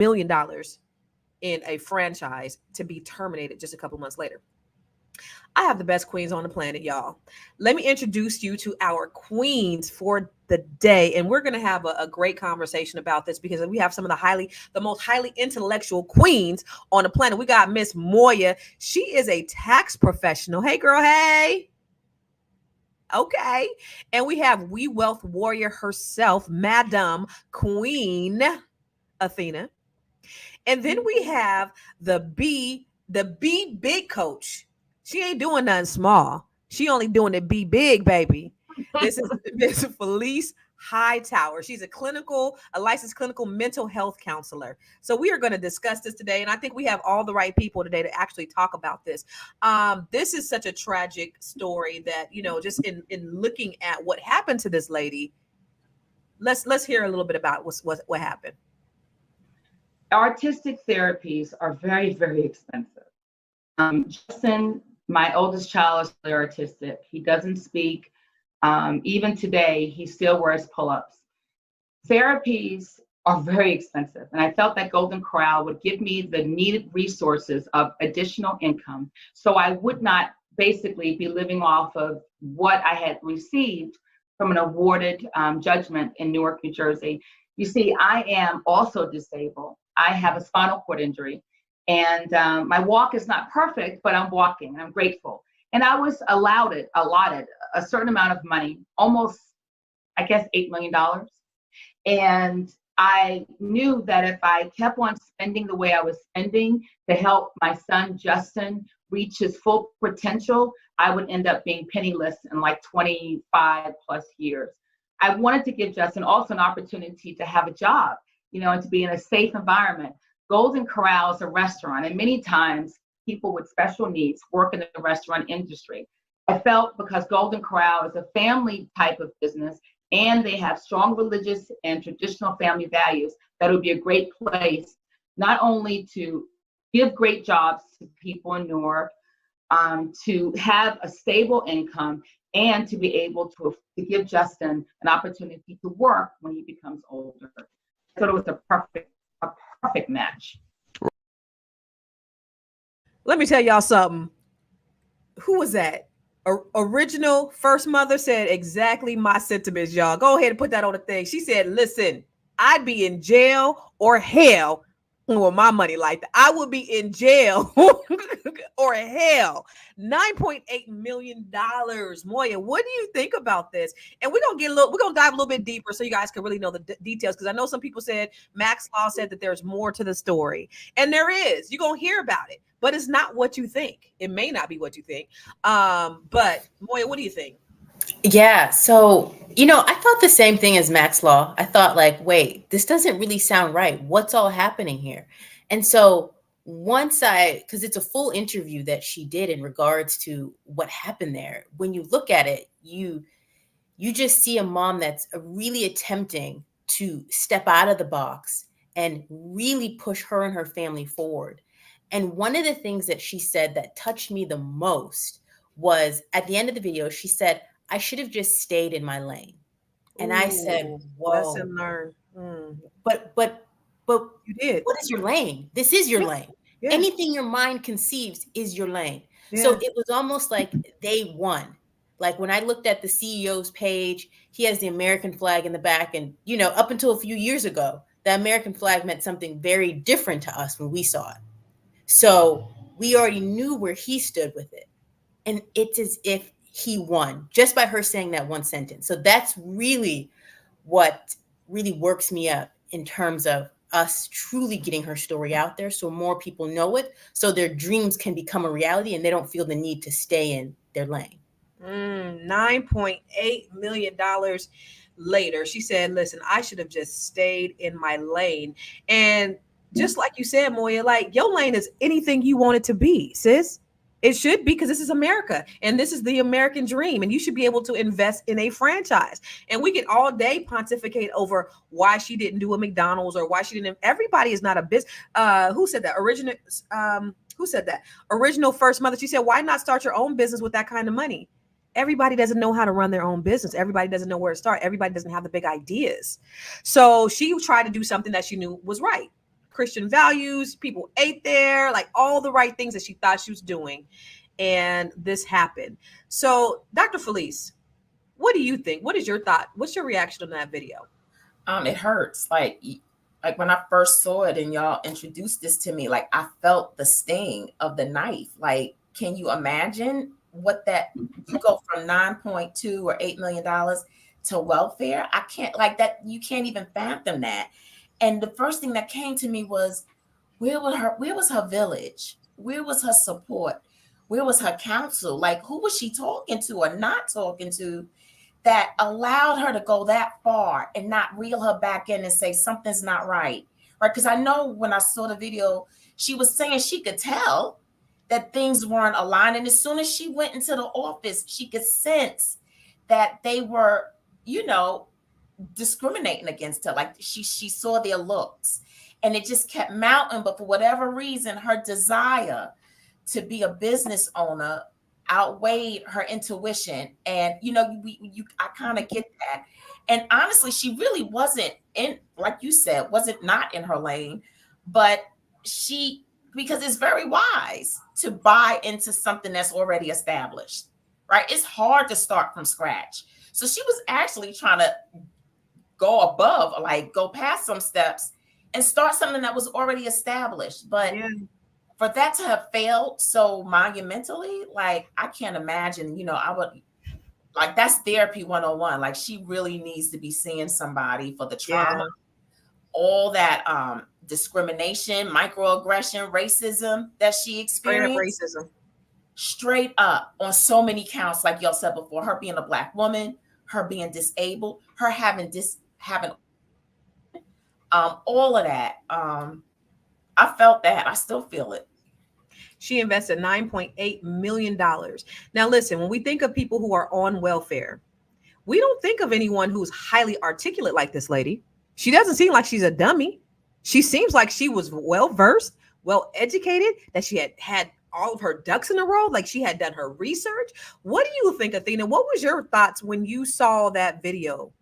million in a franchise to be terminated just a couple months later. I have the best queens on the planet, y'all. Let me introduce you to our queens for the day. And we're going to have a great conversation about this because we have some of the most highly intellectual queens on the planet. We got Miss Moya. She is a tax professional. Hey, girl. Hey. Okay. And we have We Wealth Warrior herself, Madam Queen Athena. And then we have the B big coach. She ain't doing nothing small. She only doing it be big, baby. This is Miss Felice Hightower. She's a licensed clinical mental health counselor. So we are going to discuss this today. And I think we have all the right people today to actually talk about this. This is such a tragic story that, just in looking at what happened to this lady, let's hear a little bit about what happened. Artistic therapies are very, very expensive. Justin, my oldest child, is really artistic. He doesn't speak. Even today, he still wears pull-ups. Therapies are very expensive. And I felt that Golden Corral would give me the needed resources of additional income so I would not basically be living off of what I had received from an awarded judgment in Newark, New Jersey. You see, I am also disabled. I have a spinal cord injury. And my walk is not perfect, but I'm walking. I'm grateful. And I was allotted a certain amount of money, almost, I guess, $8 million. And I knew that if I kept on spending the way I was spending to help my son, Justin, reach his full potential, I would end up being penniless in like 25 plus years. I wanted to give Justin also an opportunity to have a job, and to be in a safe environment. Golden Corral is a restaurant, and many times people with special needs work in the restaurant industry. I felt because Golden Corral is a family type of business and they have strong religious and traditional family values, that it would be a great place not only to give great jobs to people in Newark, to have a stable income, and to be able to give Justin an opportunity to work when he becomes older. I thought it was a perfect match. Let me tell y'all something. Who was that? Original First Mother said exactly my sentiments, y'all. Go ahead and put that on the thing. She said, listen, I'd be in jail or hell with my money like that. I would be in jail or hell. $9.8 million. Moya, what do you think about this? And we're gonna dive a little bit deeper so you guys can really know the details, because I know some people said Max Law said that there's more to the story, and there is. You're gonna hear about it, but it's not what you think. It may not be what you think. But Moya, what do you think? Yeah. So, I thought the same thing as Max Law. I thought wait, this doesn't really sound right. What's all happening here? And so because it's a full interview that she did in regards to what happened there. When you look at it, you just see a mom that's really attempting to step out of the box and really push her and her family forward. And one of the things that she said that touched me the most was at the end of the video, she said, I should have just stayed in my lane. And I said, whoa. Lesson learned. But you did. What is your lane? This is your lane. Yeah. Anything your mind conceives is your lane. Yeah. So it was almost like they won. Like when I looked at the CEO's page, he has the American flag in the back. And, up until a few years ago, the American flag meant something very different to us when we saw it. So we already knew where he stood with it. And it's as if he won just by her saying that one sentence. So that's really what really works me up in terms of us truly getting her story out there so more people know it, so their dreams can become a reality and they don't feel the need to stay in their lane. $9.8 million later, she said, listen, I should have just stayed in my lane. And just like you said, Moya, your lane is anything you want it to be, sis. It should be, because this is America and this is the American dream, and you should be able to invest in a franchise. And we can all day pontificate over why she didn't do a McDonald's or why she didn't. Everybody is not a business. Who said that? Who said that? Original First Mother. She said, why not start your own business with that kind of money? Everybody doesn't know how to run their own business. Everybody doesn't know where to start. Everybody doesn't have the big ideas. So she tried to do something that she knew was right. Christian values. People ate there, like all the right things that she thought she was doing. And this happened. So, Dr. Felice, what do you think? What is your thought? What's your reaction on that video? It hurts. Like when I first saw it and y'all introduced this to me, like I felt the sting of the knife. Like, can you imagine what that, you go from 9.2 or $8 million to welfare? I can't, like that, you can't even fathom that. And the first thing that came to me was, where was her village? Where was her support? Where was her counsel? Like, who was she talking to or not talking to that allowed her to go that far and not reel her back in and say something's not right? Right? Because I know when I saw the video, she was saying she could tell that things weren't aligned. And as soon as she went into the office, she could sense that they were, discriminating against her. Like she saw their looks and it just kept mounting. But for whatever reason, her desire to be a business owner outweighed her intuition. And, I kind of get that. And honestly, she really wasn't in, like you said, wasn't not in her lane, but because it's very wise to buy into something that's already established, right? It's hard to start from scratch. So she was actually trying to go above, like go past some steps and start something that was already established. But for that to have failed so monumentally, like I can't imagine, I would, like that's therapy 101. Like she really needs to be seeing somebody for the trauma, all that discrimination, microaggression, racism that she experienced. Straight up on so many counts, like y'all said before, her being a Black woman, her being disabled, her having all of that. I felt that. I still feel it. She invested $9.8 million. Now, listen, when we think of people who are on welfare, we don't think of anyone who's highly articulate like this lady. She doesn't seem like she's a dummy. She seems like she was well-versed, well-educated, that she had all of her ducks in a row, like she had done her research. What do you think, Athena? What was your thoughts when you saw that video?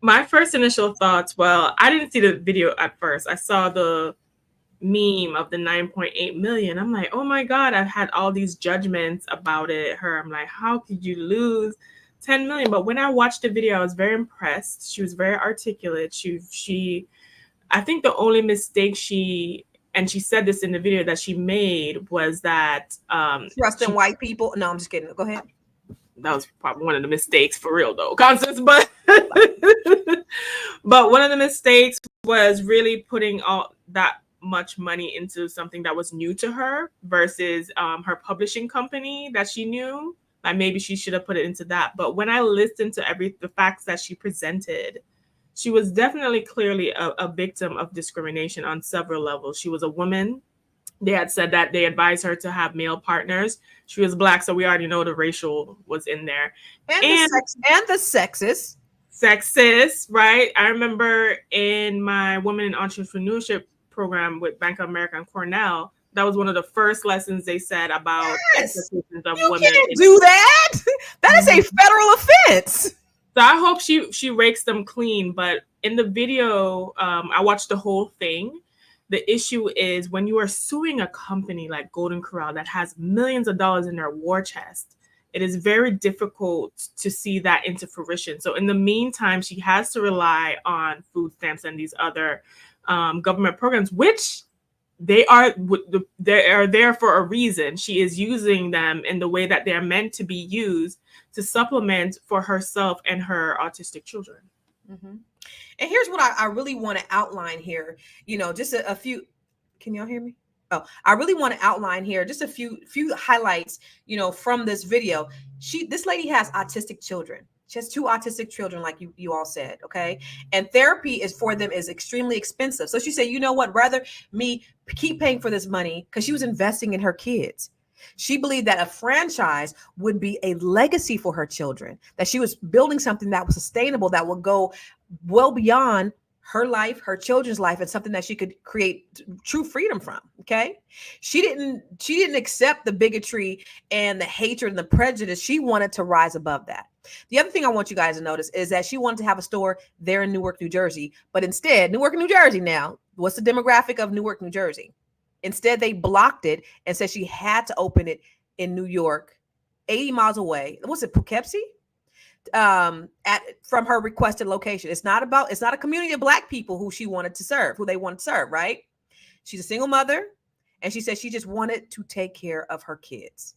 My first initial thoughts, well, I didn't see the video at first. I saw the meme of the 9.8 million. I'm like, oh my God, I've had all these judgments about it. I'm like, how could you lose 10 million? But when I watched the video, I was very impressed. She was very articulate. I think the only mistake she said this in the video that she made was that trusting white people. No, I'm just kidding. Go ahead. That was probably one of the mistakes for real though, Constance. But one of the mistakes was really putting all that much money into something that was new to her versus her publishing company that she knew. Like maybe she should have put it into that. But when I listened to the facts that she presented, she was definitely clearly a victim of discrimination on several levels. She was a woman. They had said that they advised her to have male partners. She was Black, so we already know the racial was in there. And the sexist. Sexist, right? I remember in my Women in Entrepreneurship program with Bank of America and Cornell, that was one of the first lessons they said about expectations of women. You can't do that. That is a federal offense. So I hope she rakes them clean. But in the video, I watched the whole thing. The issue is when you are suing a company like Golden Corral that has millions of dollars in their war chest, it is very difficult to see that into fruition. So in the meantime, she has to rely on food stamps and these other government programs, which they are there for a reason. She is using them in the way that they're meant to be used to supplement for herself and her autistic children. Mm-hmm. And here's what I really want to outline here. Just a few. Can y'all hear me? Oh, I really want to outline here just a few highlights, from this video. This lady has autistic children. She has 2 autistic children, like you all said, okay? And therapy for them is extremely expensive. So she said, you know what, rather me keep paying for this money, because she was investing in her kids. She believed that a franchise would be a legacy for her children, that she was building something that was sustainable, that would go well beyond her life, her children's life, and something that she could create true freedom from. Okay. She didn't accept the bigotry and the hatred and the prejudice. She wanted to rise above that. The other thing I want you guys to notice is that she wanted to have a store there in Newark, New Jersey, but instead, Newark, New Jersey now, What's the demographic of Newark, New Jersey? Instead, they blocked it and said she had to open it in New York, 80 miles away. What's it, Poughkeepsie? At from her requested location. It's not a community of Black people who they wanted to serve, right? She's a single mother, and she said she just wanted to take care of her kids.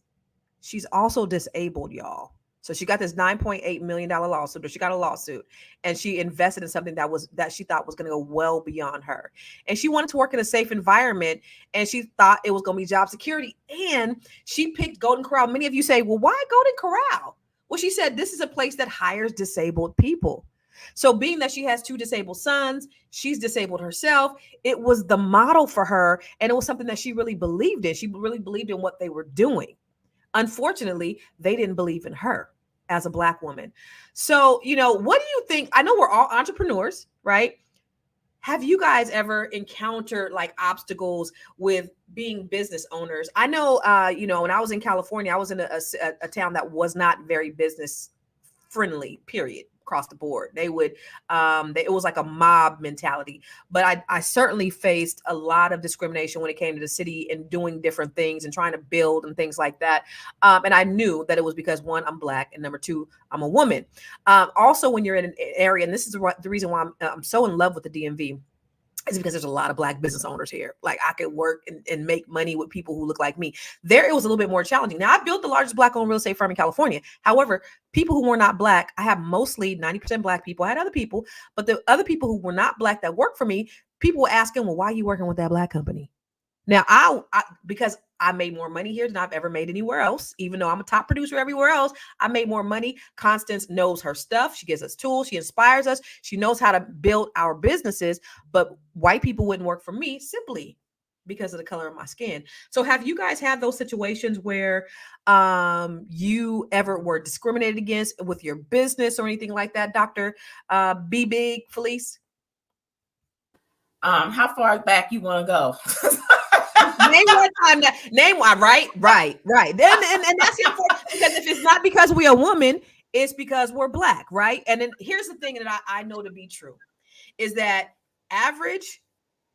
She's also disabled, y'all. So she got this $9.8 million lawsuit, or she got a lawsuit, and she invested in something that she thought was going to go well beyond her. And she wanted to work in a safe environment, and she thought it was going to be job security. And she picked Golden Corral. Many of you say, well, why Golden Corral? Well, she said this is a place that hires disabled people. So being that she has 2 disabled sons, she's disabled herself, it was the model for her, and it was something that she really believed in. She really believed in what they were doing. Unfortunately, they didn't believe in her as a Black woman. So, what do you think? I know we're all entrepreneurs, right? Have you guys ever encountered like obstacles with being business owners? I know, when I was in California, I was in a town that was not very business friendly, period, across the board. They would, it was like a mob mentality. But I certainly faced a lot of discrimination when it came to the city and doing different things and trying to build and things like that. And I knew that it was because, one, I'm Black, and number 2, I'm a woman. Also, when you're in an area, and this is the reason why I'm so in love with the DMV, is because there's a lot of Black business owners here. Like, I could work and make money with people who look like me. There, it was a little bit more challenging. Now, I built the largest Black-owned real estate firm in California. However, people who were not Black, I have mostly 90% Black people. I had other people, but the other people who were not Black that worked for me, people were asking, well, why are you working with that Black company? Now, because I made more money here than I've ever made anywhere else. Even though I'm a top producer everywhere else, I made more money. Constance knows her stuff. She gives us tools. She inspires us. She knows how to build our businesses. But white people wouldn't work for me simply because of the color of my skin. So have you guys had those situations where you ever were discriminated against with your business or anything like that, Dr. B Big Felice? How far back you want to go? Name one time name one, right. Then and that's important, because if it's not because we're a woman, it's because we're Black, right? And then here's the thing that I know to be true is that average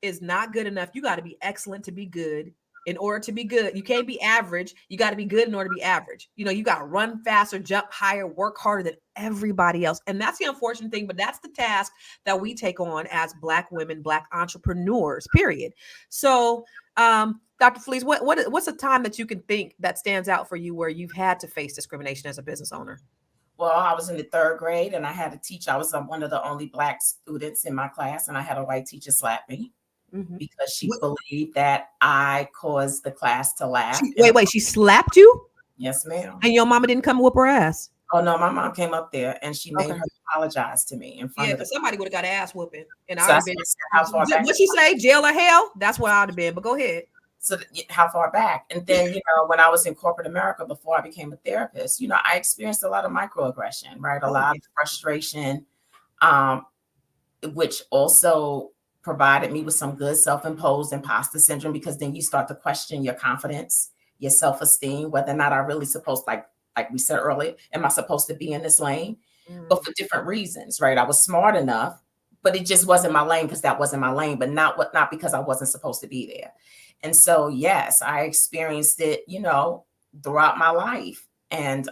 is not good enough. You got to be excellent to be good. In order to be good, you can't be average. You got to be good in order to be average. You got to run faster, jump higher, work harder than everybody else. And that's the unfortunate thing, but that's the task that we take on as Black women, Black entrepreneurs, period. So, Dr. Felice, what's a time that you can think that stands out for you where you've had to face discrimination as a business owner? Well, I was in the 3rd grade and I had a teacher. I was one of the only Black students in my class, and I had a white teacher slap me because she believed that I caused the class to laugh. Wait, she slapped you? Yes, ma'am. And your mama didn't come whoop her ass? Oh, no, my mom came up there and she made her apologize to me in front of because somebody would have got an ass whooping. And so I'd have been, what'd she say, jail or hell? That's what I'd have been, but go ahead. So how far back? And then, when I was in corporate America, before I became a therapist, I experienced a lot of microaggression, right? A lot of frustration, which also provided me with some good self-imposed imposter syndrome, because then you start to question your confidence, your self-esteem, whether or not I really supposed, like we said earlier, am I supposed to be in this lane? But for different reasons, right? I was smart enough, but it just wasn't my lane because that wasn't my lane, but not because I wasn't supposed to be there. And so, yes, I experienced it, throughout my life. And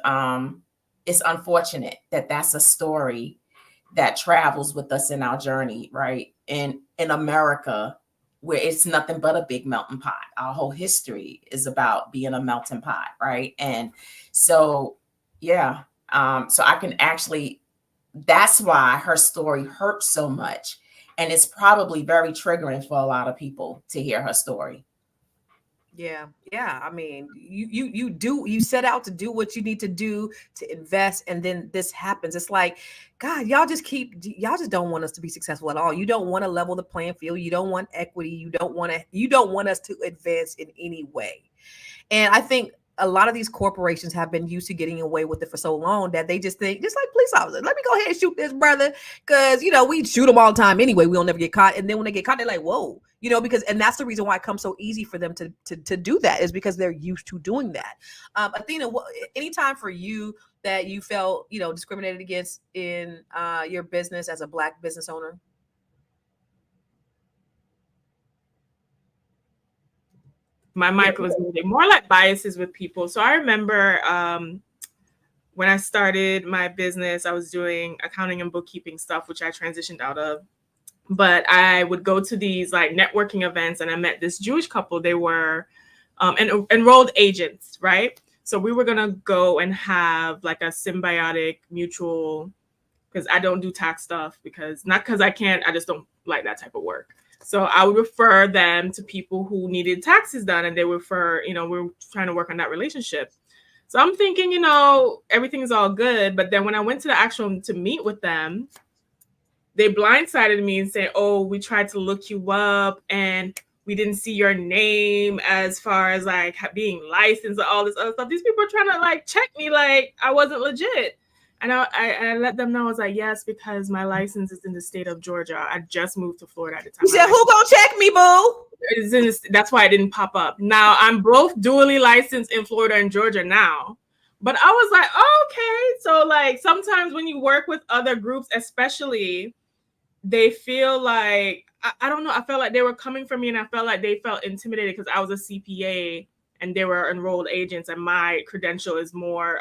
it's unfortunate that that's a story that travels with us in our journey, right? In America, where it's nothing but a big melting pot. Our whole history is about being a melting pot, right? And so, yeah, so I can actually, that's why her story hurts so much. And it's probably very triggering for a lot of people to hear her story. Yeah. I mean, you set out to do what you need to do to invest, and then this happens. It's like, God, y'all just don't want us to be successful at all. You don't want to level the playing field. You don't want equity. You don't want us to advance in any way. And I think a lot of these corporations have been used to getting away with it for so long that they just think, just like police officers, let me go ahead and shoot this brother, because we shoot them all the time anyway. We don't never get caught. And then when they get caught, they're like, whoa, and that's the reason why it comes so easy for them to do that, is because they're used to doing that. Athena, any time for you that you felt discriminated against in your business as a Black business owner? my mic was moving. More like biases with people. So I remember when I started my business, I was doing accounting and bookkeeping stuff, which I transitioned out of. But I would go to these like networking events, and I met this Jewish couple. They were enrolled agents, right? So we were gonna go and have like a symbiotic mutual, because I don't do tax stuff, not because I can't, I just don't like that type of work. So I would refer them to people who needed taxes done, and they would refer, we're trying to work on that relationship. So I'm thinking, everything is all good. But then when I went to the actual to meet with them, they blindsided me and say, oh, we tried to look you up and we didn't see your name as far as like being licensed and all this other stuff. These people are trying to like check me like I wasn't legit. And I let them know, I was like, yes, because my license is in the state of Georgia. I just moved to Florida at the time. You said, who gonna check me, boo? That's why it didn't pop up. Now I'm both dually licensed in Florida and Georgia now. But I was like, oh, okay. So like sometimes when you work with other groups, especially, they feel like, I don't know, I felt like they were coming for me, and I felt like they felt intimidated because I was a CPA and they were enrolled agents, and my credential is more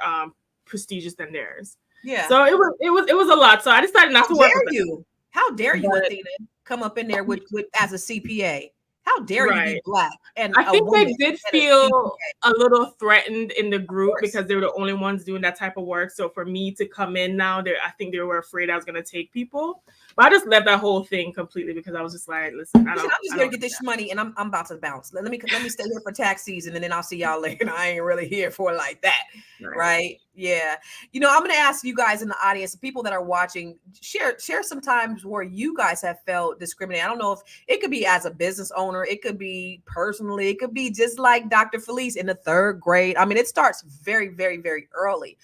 prestigious than theirs. Yeah. So it was a lot. So I decided not to work with them. How dare you, Athena, come up in there with as a CPA? How dare you be Black? And I think they did feel a little threatened in the group because they were the only ones doing that type of work. So for me to come in now, I think they were afraid I was going to take people. But I just left that whole thing completely because I was just like, listen, I'm just going to get this money and I'm about to bounce. Let me stay here for tax season, and then I'll see y'all later. I ain't really here for it like that. Right? Yeah. I'm going to ask you guys in the audience, the people that are watching, share some times where you guys have felt discriminated. I don't know if it could be as a business owner, it could be personally, it could be just like Dr. Felice in the 3rd grade. I mean, it starts very, very, very early.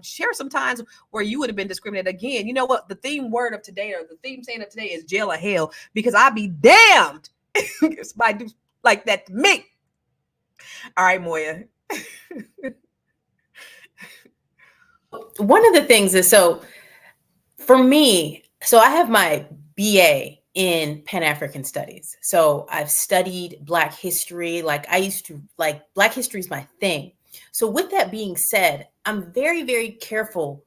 Share some times where you would have been discriminated. Again, you know what? The theme word of today, or the theme saying of today, is jail or hell, because I'd be damned if somebody do like that to me. All right, Moya. One of the things is, so for me, so I have my BA in Pan-African Studies. So I've studied Black history. Like I used to, like Black history is my thing. So with that being said, I'm very, very careful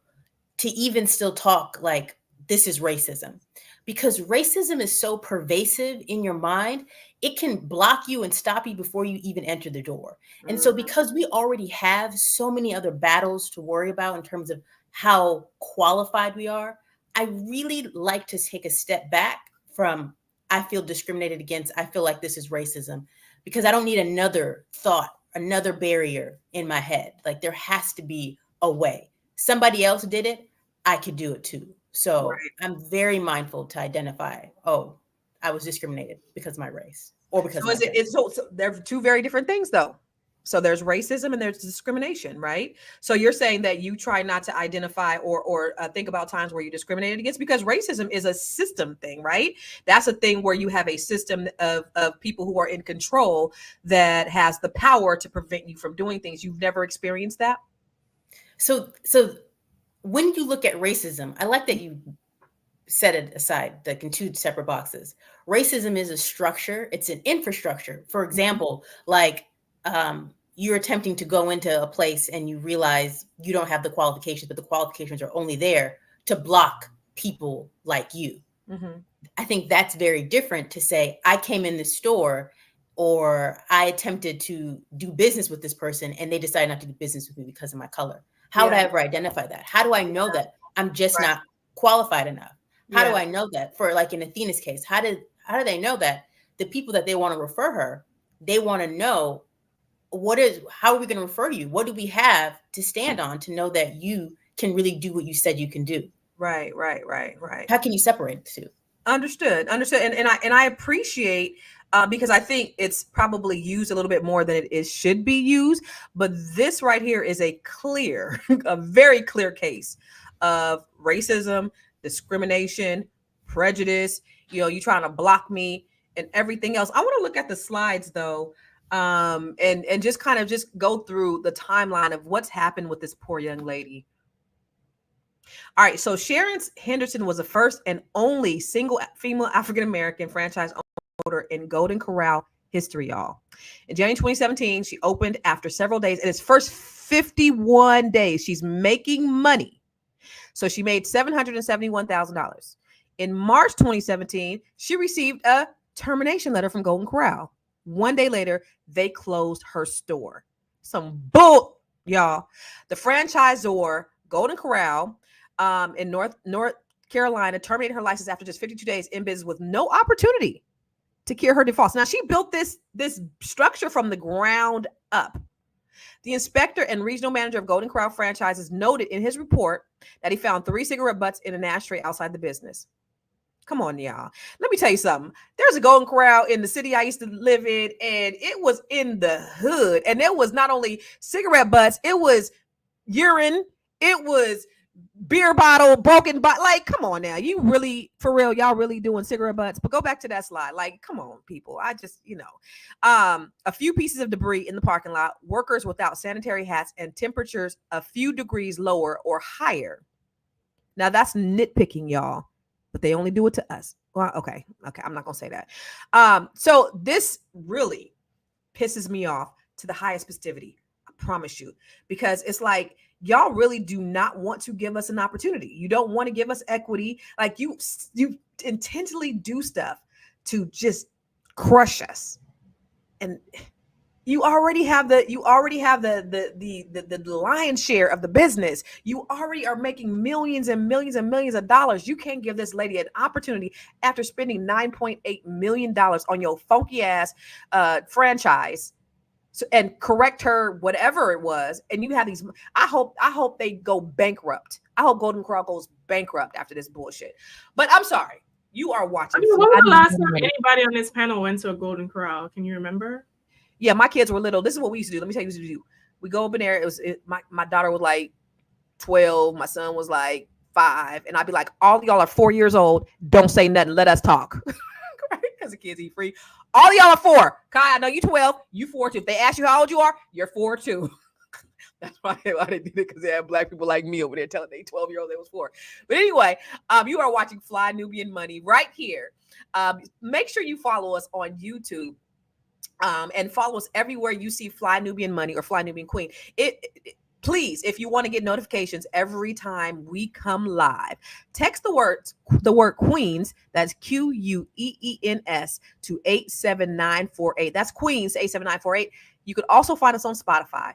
to even still talk like this is racism, because racism is so pervasive in your mind, it can block you and stop you before you even enter the door. And so because we already have so many other battles to worry about in terms of how qualified we are, I really like to take a step back from I feel discriminated against, I feel like this is racism, because I don't need another thought, another barrier in my head. Like there has to be a way. Somebody else did it, I could do it too. So I'm very mindful to identify, oh, I was discriminated because of my race or because so so they're two very different things though. So there's racism and there's discrimination, right? So you're saying that you try not to identify or think about times where you're discriminated against, because racism is a system thing, right? That's a thing where you have a system of people who are in control that has the power to prevent you from doing things. You've never experienced that? So when you look at racism, I like that you set it aside, like in two separate boxes. Racism is a structure. It's an infrastructure. For example, like you're attempting to go into a place and you realize you don't have the qualifications, but the qualifications are only there to block people like you. Mm-hmm. I think that's very different to say, I came in the store or I attempted to do business with this person and they decided not to do business with me because of my color. How would I ever identify that? How do I know that I'm just not qualified enough? How do I know that? For like in Athena's case, how do they know that the people that they want to refer her, they want to know how are we going to refer you? What do we have to stand on to know that you can really do what you said you can do? Right. How can you separate the two? Understood. And I appreciate because I think it's probably used a little bit more than it should be used. But this right here is a very clear case of racism, discrimination, prejudice. You trying to block me and everything else. I want to look at the slides though, and just kind of just go through the timeline of what's happened with this poor young lady. All right, so Sharon Henderson was the first and only single female African-American franchise owner in Golden Corral history, y'all. In January 2017, she opened after several days. In its first 51 days, she's making money. So she made $771,000. In March 2017, she received a termination letter from Golden Corral. One day later, they closed her store. Some bull, y'all. The franchisor, Golden Corral, in North Carolina, terminated her license after just 52 days in business with no opportunity to cure her defaults. Now, she built this structure from the ground up. The inspector and regional manager of Golden Corral franchises noted in his report that he found 3 cigarette butts in an ashtray outside the business. Come on, y'all. Let me tell you something. There's a Golden Corral in the city I used to live in, and it was in the hood. And there was not only cigarette butts, it was urine, it was beer bottle, broken bottle. Like, come on now. You really, for real, y'all really doing cigarette butts? But go back to that slide. Like, come on, people. I just, a few pieces of debris in the parking lot, workers without sanitary hats, and temperatures a few degrees lower or higher. Now, that's nitpicking, y'all. But they only do it to us. Well, okay. I'm not going to say that. So this really pisses me off to the highest festivity. I promise you, because it's like, y'all really do not want to give us an opportunity. You don't want to give us equity. Like you intentionally do stuff to just crush us. And you already have the lion's share of the business. You already are making millions and millions and millions of dollars. You can't give this lady an opportunity after spending $9.8 million on your funky ass franchise, and correct her whatever it was. And you have these. I hope they go bankrupt. I hope Golden Corral goes bankrupt after this bullshit. But I'm sorry, you are watching. When was the last time anybody on this panel went to a Golden Corral? Can you remember? Yeah, my kids were little. This is what we used to do. Let me tell you what we used to do. We go up in there. My daughter was like 12. My son was like 5. And I'd be like, all y'all are 4 years old. Don't say nothing. Let us talk. Because the kids eat free. All y'all are 4. Kai, I know you 12. You 4 too. If they ask you how old you are, you're 4 too. That's why they did it, because they have black people like me over there telling they 12-year-old they was 4. But anyway, you are watching Fly Nubian Money right here. Make sure you follow us on YouTube. And follow us everywhere you see Fly Nubian Money or Fly Nubian Queen. Please, if you want to get notifications every time we come live, text the word Queens, that's QUEENS, to 87948. That's Queens to 87948. You could also find us on Spotify.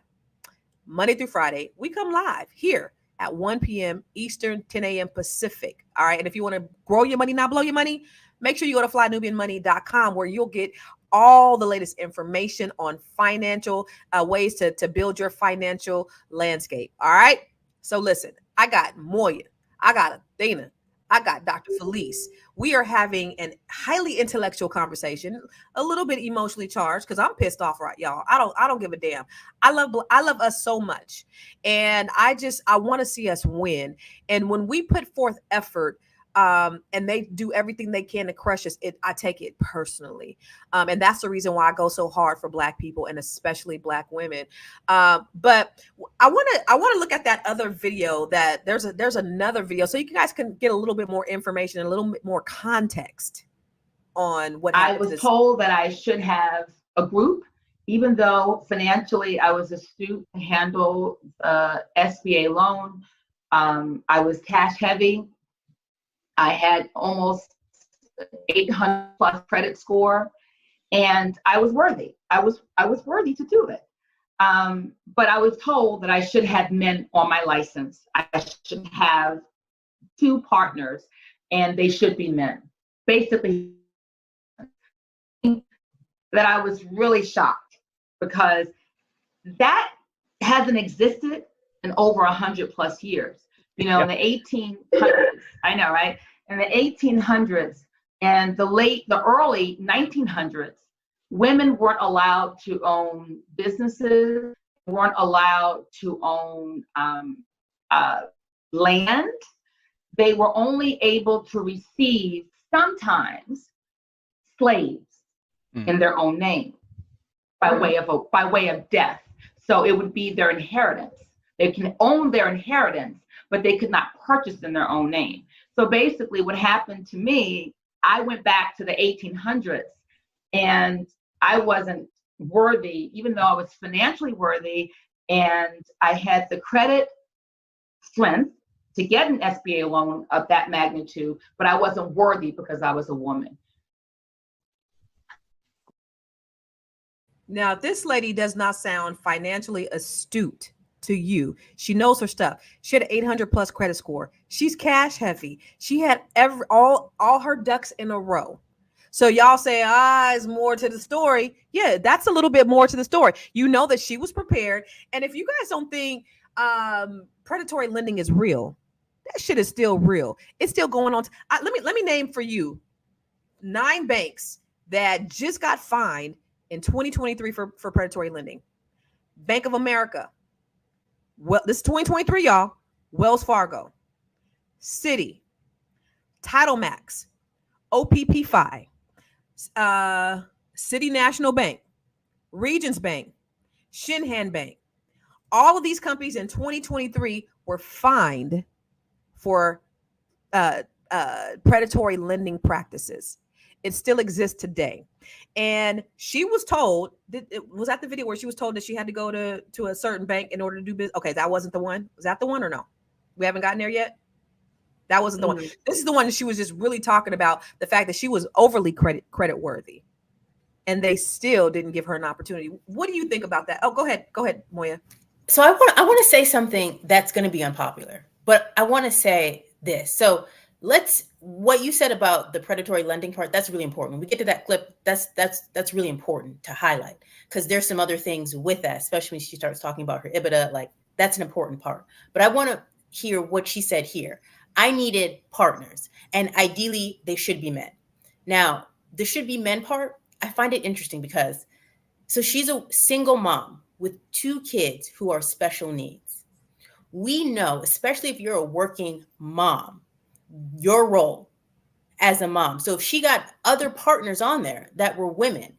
Monday through Friday, we come live here at 1 p.m. Eastern, 10 a.m. Pacific. All right. And if you want to grow your money, not blow your money, make sure you go to flynubianmoney.com, where you'll get all the latest information on financial ways to build your financial landscape. All right. So listen, I got Moya, I got Athena, I got Dr. Felice. We are having an highly intellectual conversation, a little bit emotionally charged, because I'm pissed off, right, y'all. I don't give a damn. I love us so much. And I want to see us win. And when we put forth effort, and they do everything they can to crush us, I take it personally. And that's the reason why I go so hard for Black people, and especially Black women. But I want to look at that other video. That there's another video, so you guys can get a little bit more information and a little bit more context on what happened. I was told that I should have a group, even though financially I was astute to handle SBA loan. I was cash heavy. I had almost 800 plus credit score, and I was worthy. I was worthy to do it. But I was told that I should have men on my license. I should have 2 partners, and they should be men. Basically, that I was really shocked, because that hasn't existed in over 100 plus years. In the 1800s, I know, right? In the 1800s and the early 1900s, women weren't allowed to own businesses, weren't allowed to own land. They were only able to receive sometimes slaves in their own name by way of death. So it would be their inheritance. They can own their inheritance, but they could not purchase in their own name. So basically what happened to me, I went back to the 1800s, and I wasn't worthy, even though I was financially worthy and I had the credit strength to get an SBA loan of that magnitude, but I wasn't worthy because I was a woman. Now, this lady does not sound financially astute to you. She knows her stuff. She had an 800 plus credit score. She's cash heavy. She had all her ducks in a row. So y'all say, it's more to the story. Yeah, that's a little bit more to the story. You know that she was prepared. And if you guys don't think predatory lending is real, that shit is still real. It's still going on. Let me name for you 9 banks that just got fined in 2023 for predatory lending. Bank of America. Well, this is 2023, y'all. Wells Fargo, Citi, Title Max, OPP5, City National Bank, Regions Bank, Shinhan Bank. All of these companies in 2023 were fined for predatory lending practices. It still exists today. And she was told, was that the video where she was told that she had to go to a certain bank in order to do business? Okay, that wasn't the one. Was that the one or no? We haven't gotten there yet? That wasn't the one. This is the one that she was just really talking about the fact that she was overly credit worthy. And they still didn't give her an opportunity. What do you think about that? Oh, go ahead, Moya. So I want to say something that's going to be unpopular, but I want to say this. So what you said about the predatory lending part, that's really important. When we get to that clip, that's really important to highlight, because there's some other things with that, especially when she starts talking about her EBITDA. Like, that's an important part. But I want to hear what she said here. I needed partners, and ideally they should be men. Now, the should be men part, I find it interesting because, so she's a single mom with 2 kids who are special needs. We know, especially if you're a working mom, your role as a mom. So if she got other partners on there that were women,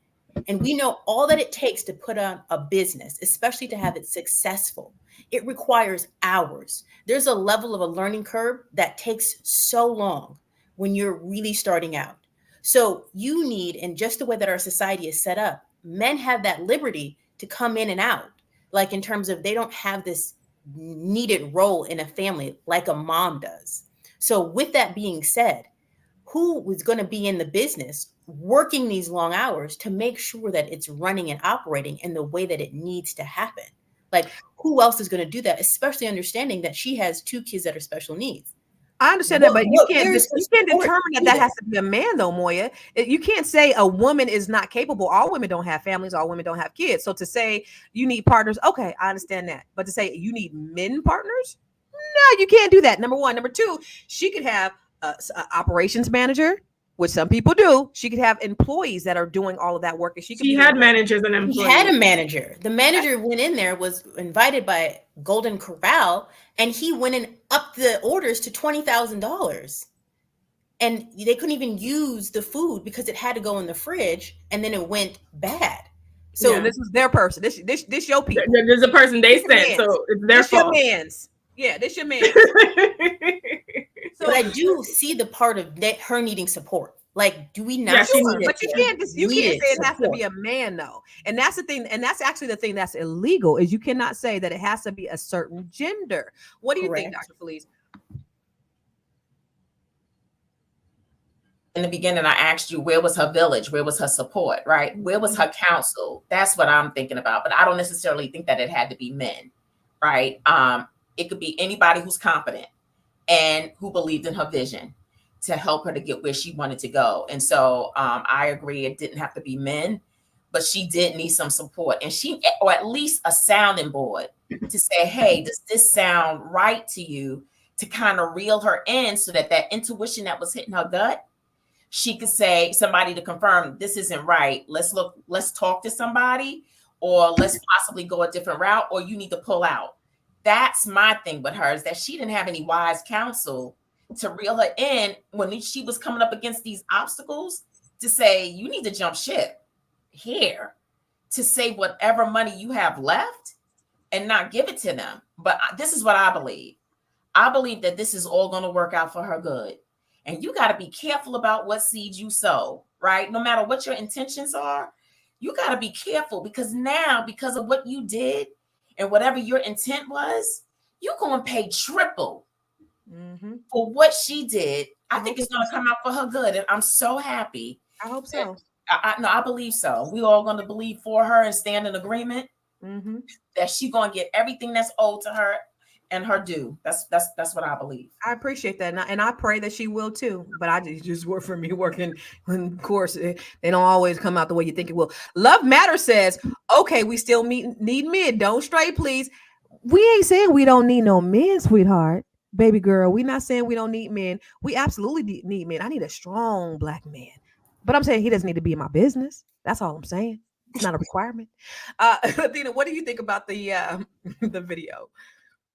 and we know all that it takes to put on a business, especially to have it successful, it requires hours. There's a level of a learning curve that takes so long when you're really starting out. So you need, and just the way that our society is set up, men have that liberty to come in and out. Like, in terms of, they don't have this needed role in a family like a mom does. So with that being said, who was going to be in the business working these long hours to make sure that it's running and operating in the way that it needs to happen? Like, who else is going to do that, especially understanding that she has 2 kids that are special needs? I understand that, but you can't determine that has to be a man, though, Moya. You can't say a woman is not capable. All women don't have families. All women don't have kids. So to say you need partners, okay, I understand that. But to say you need men partners, no, you can't do that. Number one. Number two, she could have an operations manager, which some people do. She could have employees that are doing all of that work. And she had managers and employees. She had a manager. The manager went in there, was invited by Golden Corral, and he went and upped the orders to $20,000. And they couldn't even use the food because it had to go in the fridge, and then it went bad. So this was their person. This your people. There's a person they sent, so it's their fault. Your man's. Yeah, this your man. So, but I do see the part of her needing support. Like, do we not? Yeah, sure. But you can't say it has to be a man, though. And that's the thing. And that's actually the thing that's illegal, is you cannot say that it has to be a certain gender. What do you think, Dr. Felice? In the beginning, I asked you, where was her village? Where was her support, right? Where was her counsel? That's what I'm thinking about. But I don't necessarily think that it had to be men, right? It could be anybody who's competent and who believed in her vision to help her to get where she wanted to go. And so I agree, it didn't have to be men, but she did need some support. And or at least a sounding board to say, hey, does this sound right to you? To kind of reel her in so that intuition that was hitting her gut, she could say, somebody to confirm, this isn't right. Let's talk to somebody, or let's possibly go a different route, or you need to pull out. That's my thing with her, is that she didn't have any wise counsel to reel her in when she was coming up against these obstacles, to say, you need to jump ship here, to save whatever money you have left and not give it to them. But this is what I believe. I believe that this is all going to work out for her good. And you got to be careful about what seeds you sow, right? No matter what your intentions are, you got to be careful, because now, because of what you did and whatever your intent was, you're going to pay triple for what she did. I think it's going to come out for her good. And I'm so happy. I hope so. No, I believe so. We all going to believe for her and stand in agreement that she's going to get everything that's owed to her and her due. That's what I believe. I appreciate that, and I pray that she will too. But I just work for me working. And of course, they don't always come out the way you think it will. Love Matter says, "Okay, we still need men. Don't stray, please. We ain't saying we don't need no men, sweetheart, baby girl. We not saying we don't need men. We absolutely need men. I need a strong Black man, but I'm saying he doesn't need to be in my business. That's all I'm saying. It's not a requirement." Athena, what do you think about the video?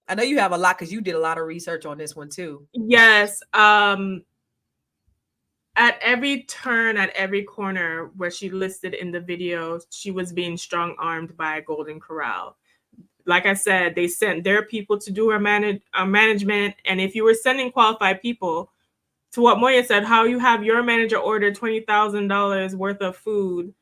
I know you have a lot because you did a lot of research on this one too. Yes. At every turn, at every corner where she listed in the video, she was being strong-armed by Golden Corral. Like I said, they sent their people to do her management. And if you were sending qualified people, to what Moya said, how you have your manager order $20,000 worth of food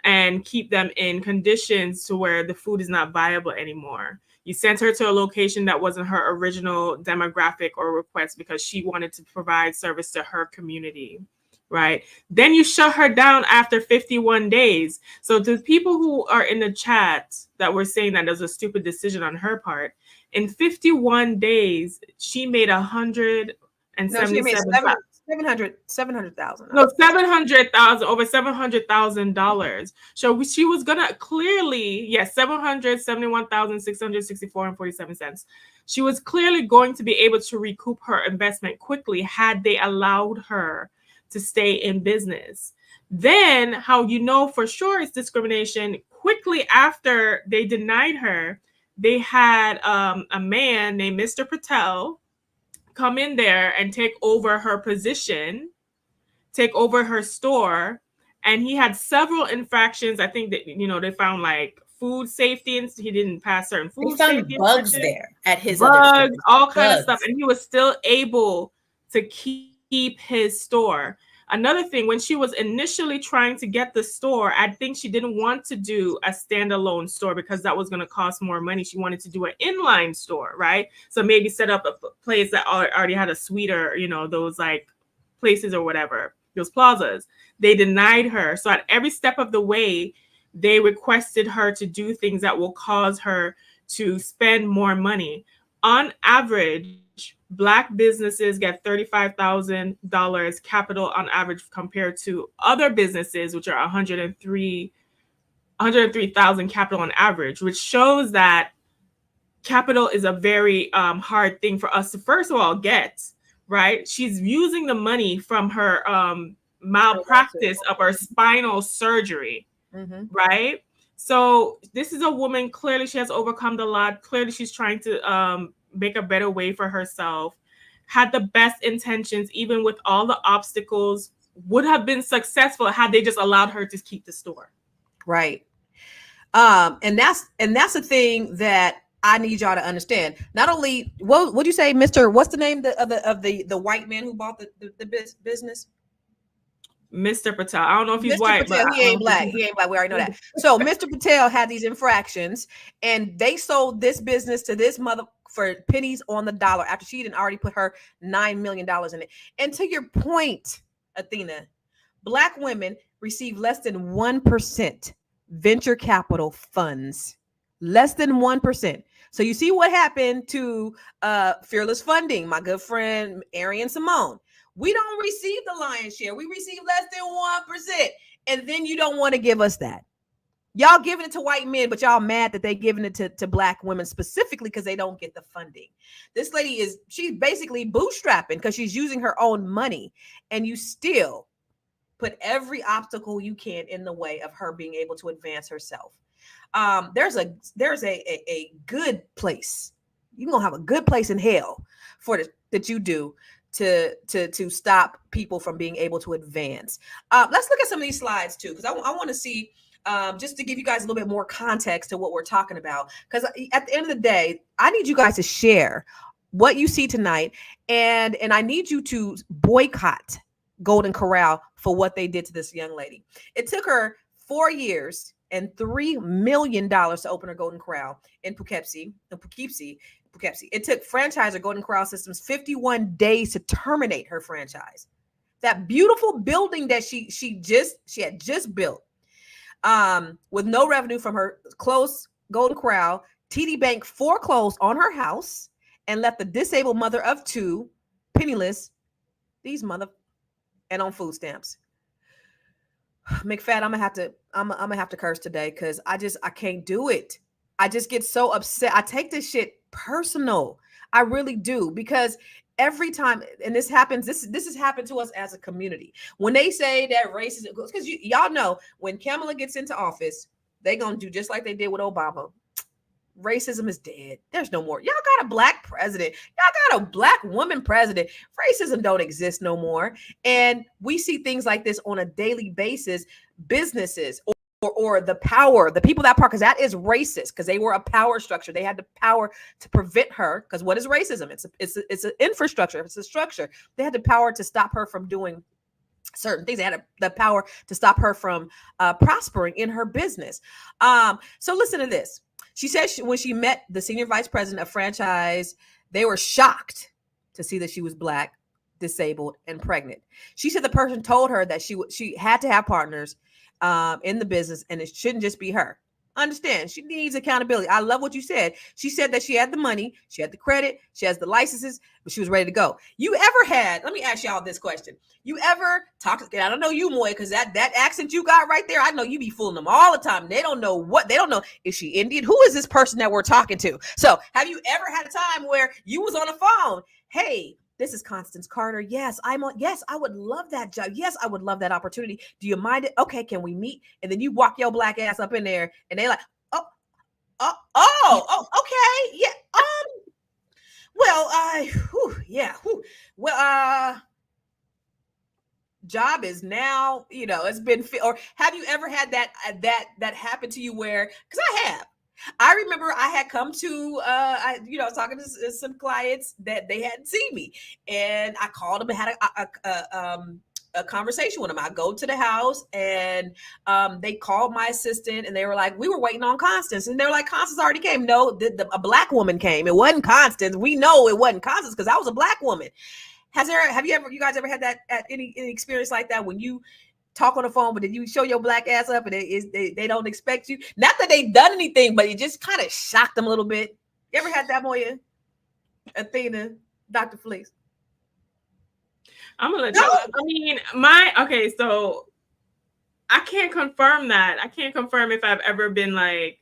and keep them in conditions to where the food is not viable anymore. You sent her to a location that wasn't her original demographic or request because she wanted to provide service to her community, right? Then you shut her down after 51 days. So the people who are in the chat that were saying that was a stupid decision on her part, in 51 days, she made $700,000. No, $700,000, over $700,000. So she was gonna clearly, $771,664.47. She was clearly going to be able to recoup her investment quickly had they allowed her to stay in business. Then, how you know for sure it's discrimination? Quickly after they denied her, they had a man named Mr. Patel come in there and take over her position, take over her store, and he had several infractions. I think that they found like food safety, and he didn't pass certain food safety. They found bugs there at his bugs, all kind of stuff, and he was still able to keep his store. Another thing, when she was initially trying to get the store, I think she didn't want to do a standalone store because that was going to cost more money. She wanted to do an inline store, right? So maybe set up a place that already had a suite or, those like places or whatever, those plazas. They denied her. So at every step of the way, they requested her to do things that will cause her to spend more money. On average, Black businesses get $35,000 capital on average compared to other businesses, which are $103,000 capital on average, which shows that capital is a very hard thing for us to, first of all, get, right? She's using the money from her malpractice of her spinal surgery, right? So this is a woman, clearly she has overcome a lot. Clearly she's trying to make a better way for herself, had the best intentions, even with all the obstacles, would have been successful had they just allowed her to keep the store. Right. And that's the thing that I need y'all to understand. Not only, what'd you say, Mr. What's the name of the white man who bought the business? Mr. Patel. I don't know if he's Mr. white, Patel, but he ain't black. He ain't black. We already know that. So Mr. Patel had these infractions, and they sold this business to this mother for pennies on the dollar after she had already put her $9 million in it. And to your point, Athena, Black women receive less than 1% venture capital funds. Less than 1%. So you see what happened to Fearless Funding, my good friend Arian Simone. We don't receive the lion's share. We receive less than 1%. And then you don't want to give us that. Y'all giving it to white men, but y'all mad that they giving it to Black women specifically because they don't get the funding. This lady she's basically bootstrapping because she's using her own money. And you still put every obstacle you can in the way of her being able to advance herself. There's a good place. You're going to have a good place in hell that you do to stop people from being able to advance. Let's look at some of these slides too, because I want to see, just to give you guys a little bit more context to what we're talking about. Because at the end of the day, I need you guys to share what you see tonight, and I need you to boycott Golden Corral for what they did to this young lady. It took her 4 years and $3 million to open her Golden Corral in Poughkeepsie. It took franchisor Golden Corral Systems 51 days to terminate her franchise. That beautiful building that she had just built, with no revenue from her closed Golden Corral, TD Bank foreclosed on her house and left the disabled mother of 2 penniless, and on food stamps. McFadden, I'm gonna have to curse today because I can't do it. I just get so upset. I take this shit personal. I really do, because every time, and this happens, this has happened to us as a community. When they say that racism, because y'all know when Kamala gets into office, they gonna do just like they did with Obama. Racism is dead. There's no more. Y'all got a black president. Y'all got a black woman president. Racism don't exist no more. And we see things like this on a daily basis. Businesses or the power, the people that power, because that is racist, because they were a power structure. They had the power to prevent her. Because what is racism? It's an infrastructure. It's a structure. They had the power to stop her from doing certain things. They had the power to stop her from prospering in her business. So listen to this. She said when she met the senior vice president of franchise, they were shocked to see that she was black, disabled, and pregnant. She said the person told her that she had to have partners in the business, and it shouldn't just be her. Understand, she needs accountability. I love what you said. She said that she had the money, she had the credit, she has the licenses, but she was ready to go. You ever had, let me ask y'all this question. You ever talk, I don't know you, Moya, because that accent you got right there, I know you be fooling them all the time. They don't know is she Indian? Who is this person that we're talking to? So have you ever had a time where you was on the phone? Hey, this is Constance Carter. Yes, yes, I would love that job. Yes, I would love that opportunity. Do you mind it? Okay, can we meet? And then you walk your black ass up in there and they like, okay. Yeah. Job is now, it's been, or have you ever had that happen to you where, because I remember I had come to, I was talking to some clients that they hadn't seen me, and I called them and had a conversation with them. I go to the house, and they called my assistant, and they were like, "We were waiting on Constance," and they were like, "Constance already came." No, a black woman came. It wasn't Constance. We know it wasn't Constance because I was a black woman. Have you guys ever had that at any experience like that when you talk on the phone, but then you show your black ass up and they don't expect you? Not that they've done anything, but it just kind of shocked them a little bit. You ever had that, Moya? Athena, Dr. Fleece? I'm gonna let you. I mean, so I can't confirm that. I can't confirm if I've ever been like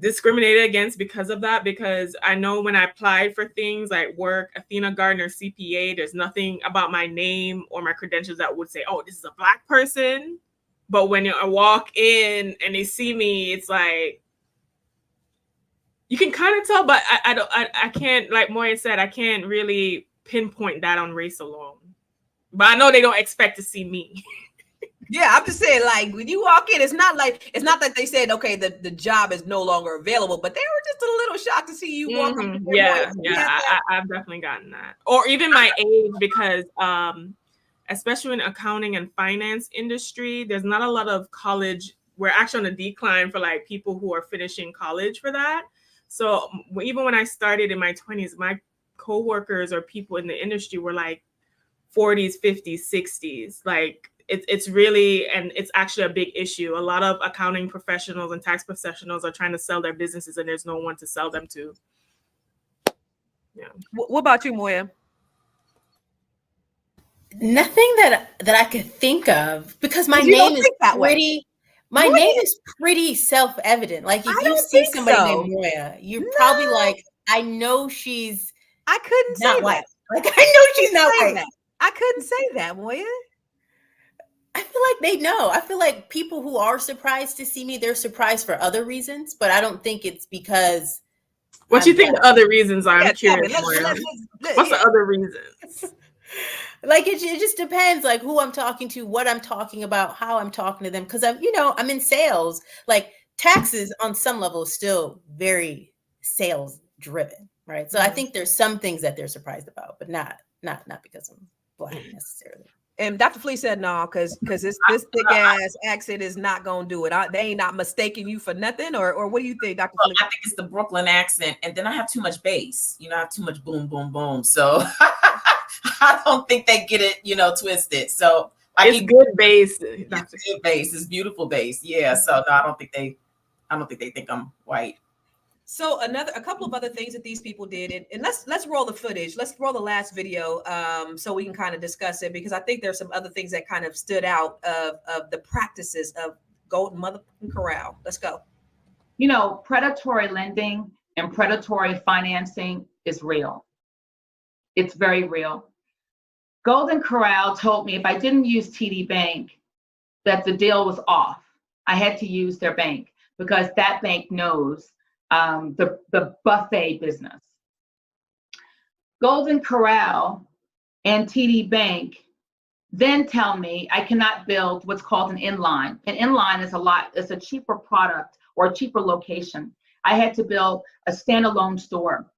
discriminated against because of that, because I know when I applied for things like work, Athena Gardner CPA, there's nothing about my name or my credentials that would say, oh, this is a black person. But when I walk in and they see me, it's like, you can kind of tell, but I can't, like Moya said, I can't really pinpoint that on race alone. But I know they don't expect to see me. Yeah, I'm just saying, like, when you walk in, it's not that they said, okay, the job is no longer available, but they were just a little shocked to see you walk up. Yeah, I've definitely gotten that. Or even my age, because especially in accounting and finance industry, there's not a lot of college. We're actually on a decline for like people who are finishing college for that. So even when I started in my 20s, my coworkers or people in the industry were like 40s, 50s, 60s. Like it's really, and it's actually a big issue. A lot of accounting professionals and tax professionals are trying to sell their businesses and there's no one to sell them to. Yeah. What about you, Moya? Nothing that I could think of, because my name is pretty. My name is pretty self-evident. Like if you see somebody named Moya, you're probably like, I know she's. I couldn't say white. That. Like I know she's not white. That. I couldn't say that, Moya. I feel like they know. I feel like people who are surprised to see me, they're surprised for other reasons, but I don't think it's because. What you think the other reasons are? I'm curious. What's the other reasons? Like it just depends, like who I'm talking to, what I'm talking about, how I'm talking to them. Because I'm in sales. Like taxes on some level is still very sales driven, right? So I think there's some things that they're surprised about, but not because I'm black necessarily. And Dr. Flea said no, because this thick ass accent is not gonna do it. They ain't not mistaking you for nothing, or what do you think, Dr. Flea? I think it's the Brooklyn accent, and then I have too much bass. I have too much boom, boom, boom. So I don't think they get it, twisted. So it's good bass. It's good bass. It's beautiful bass. Yeah. So no, I don't think they think I'm white. So a couple of other things that these people did, and let's roll the footage. Let's roll the last video, so we can kind of discuss it, because I think there's some other things that kind of stood out of the practices of Golden Motherfucking Corral. Let's go. Predatory lending and predatory financing is real. It's very real. Golden Corral told me if I didn't use TD Bank, that the deal was off. I had to use their bank because that bank knows the buffet business. Golden Corral and TD Bank then tell me I cannot build what's called an inline. An inline is a cheaper product or a cheaper location. I had to build a standalone store.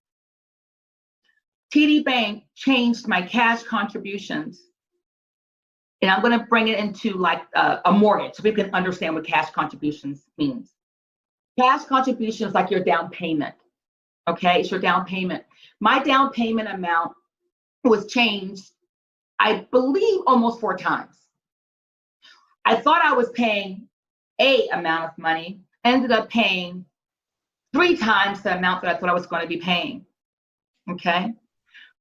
TD Bank changed my cash contributions, and I'm going to bring it into like a mortgage so we can understand what cash contributions means. Cash contribution is like your down payment, okay? It's your down payment. My down payment amount was changed, I believe, almost 4 times. I thought I was paying a amount of money, ended up paying 3 times the amount that I thought I was going to be paying, okay?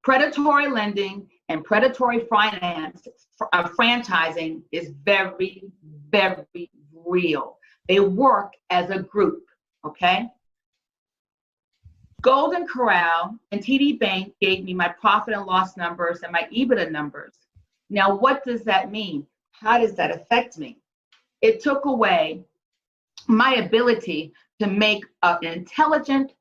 Predatory lending and predatory finance, franchising is very, very real. They work as a group, okay? Golden Corral and TD Bank gave me my profit and loss numbers and my EBITDA numbers. Now, what does that mean? How does that affect me? It took away my ability to make an intelligent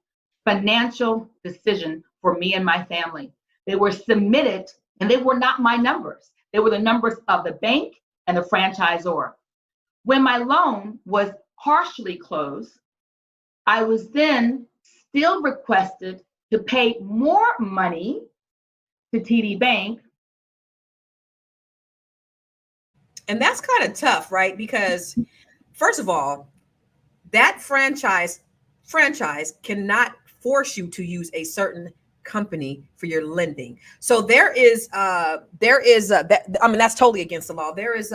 financial decision for me and my family. They were submitted, and they were not my numbers. They were the numbers of the bank and the franchisor. When my loan was partially closed, I was then still requested to pay more money to TD Bank. And that's kind of tough, right? Because first of all, that franchise cannot force you to use a certain company for your lending. So that's totally against the law. There is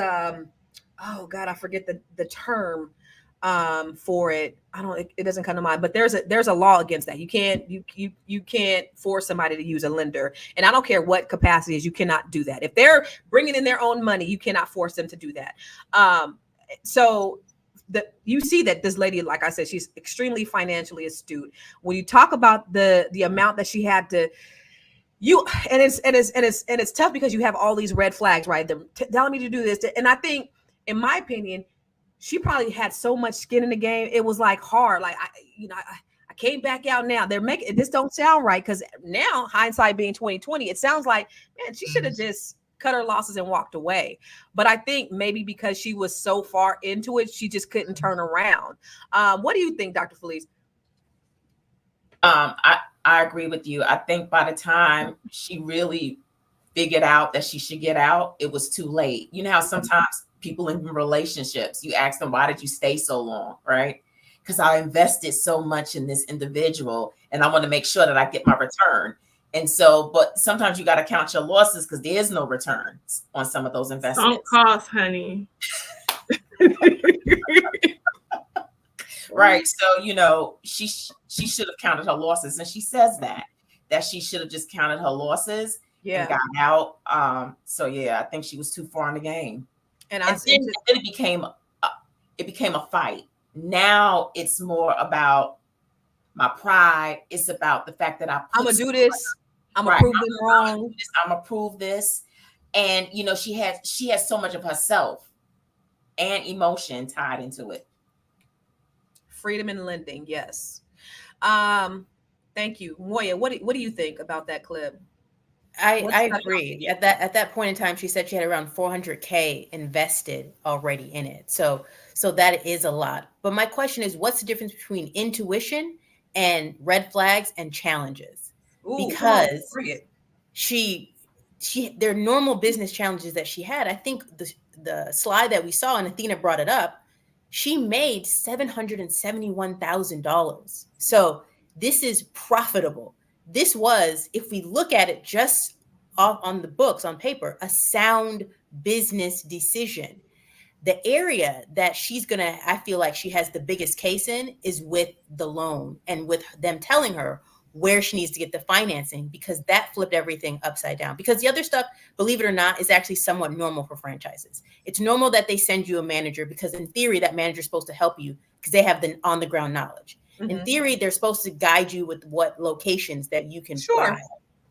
oh God, I forget the term for it. It doesn't come to mind, but there's a law against that. You can't force somebody to use a lender, and I don't care what capacity is, you cannot do that. If they're bringing in their own money, you cannot force them to do that. So you see that this lady, like I said, she's extremely financially astute. When you talk about the amount that she had to, and it's tough because you have all these red flags, right? They're telling me to do this, and I think, in my opinion, she probably had so much skin in the game. It was like hard. Like I came back out now. They're making this don't sound right, because now, hindsight being 2020, it sounds like, man, she should have just cut her losses and walked away. But I think maybe because she was so far into it, she just couldn't turn around. What do you think, Dr. Felice? I agree with you. I think by the time she really figured out that she should get out, it was too late. You know how sometimes people in relationships, you ask them, why did you stay so long, right? Because I invested so much in this individual and I want to make sure that I get my return. And so, but sometimes you got to count your losses because there is no returns on some of those investments. Don't cost, honey. Right. So, she should have counted her losses. And she says that she should have just counted her losses and got out. So yeah, I think she was too far in the game. And then it became a fight. Now it's more about my pride. It's about the fact that I'm gonna do this. I'm gonna prove them wrong. I'm gonna prove this. And she has so much of herself and emotion tied into it. Freedom in lending, yes. Thank you, Moya. What do you think about that clip? I agree. At that point in time, she said she had around $400K invested already in it. So that is a lot. But my question is, what's the difference between intuition and red flags and challenges? Because she there are normal business challenges that she had. I think the slide that we saw, and Athena brought it up, she made $771,000. So this is profitable. This was, if we look at it just on the books, on paper, a sound business decision. The area that I feel like she has the biggest case in is with the loan and with them telling her where she needs to get the financing, because that flipped everything upside down. Because the other stuff, believe it or not, is actually somewhat normal for franchises. It's normal that they send you a manager, because in theory, that manager is supposed to help you because they have the on the ground knowledge. Mm-hmm. In theory, they're supposed to guide you with what locations that you can fly.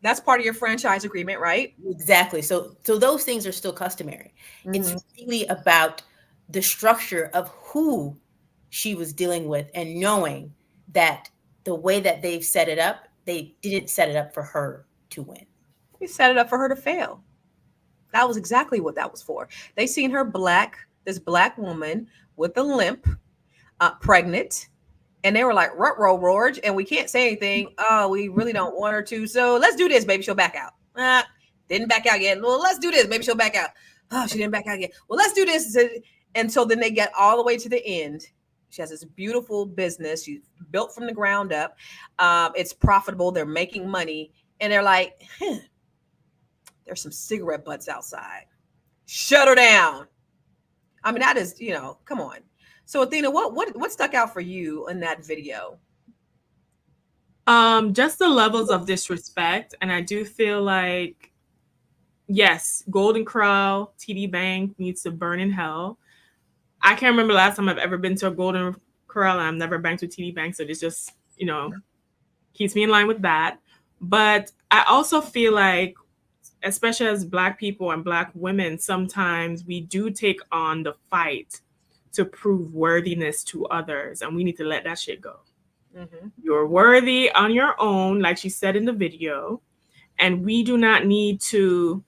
That's part of your franchise agreement, right? Exactly. So those things are still customary. Mm-hmm. It's really about the structure of who she was dealing with, and knowing that the way that they've set it up, they didn't set it up for her to win. They set it up for her to fail. That was exactly what that was for. They seen her this black woman with a limp, pregnant, and they were like, "Rut-roll, Rorge," and we can't say anything. Oh, we really don't want her to. So let's do this. Maybe she'll back out. Didn't back out yet. Well, let's do this. Maybe she'll back out. Oh, she didn't back out yet. Well, let's do this. And so then they get all the way to the end. She has this beautiful business. She's built from the ground up. It's profitable. They're making money. And they're like, there's some cigarette butts outside. Shut her down. I mean, that is, come on. So Athena, what stuck out for you in that video? Just the levels of disrespect. And I do feel like, yes, Golden Corral, TD Bank needs to burn in hell. I can't remember last time I've ever been to a Golden Corral, and I've never banked with TD Bank. So this just, keeps me in line with that. But I also feel like, especially as Black people and Black women, sometimes we do take on the fight to prove worthiness to others. And we need to let that shit go. Mm-hmm. You're worthy on your own, like she said in the video. And we do not need to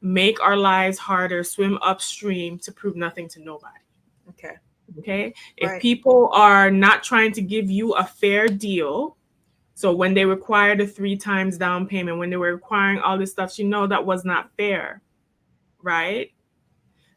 make our lives harder, swim upstream to prove nothing to nobody. Okay. If people are not trying to give you a fair deal, so when they require the 3 times down payment, when they were requiring all this stuff, that was not fair, right?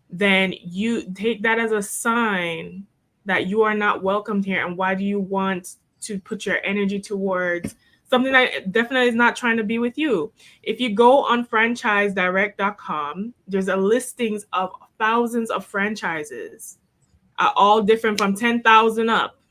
Then you take that as a sign that you are not welcomed here. And why do you want to put your energy towards something that definitely is not trying to be with you? If you go on franchisedirect.com, there's a listings of thousands of franchises, all different from 10,000 up,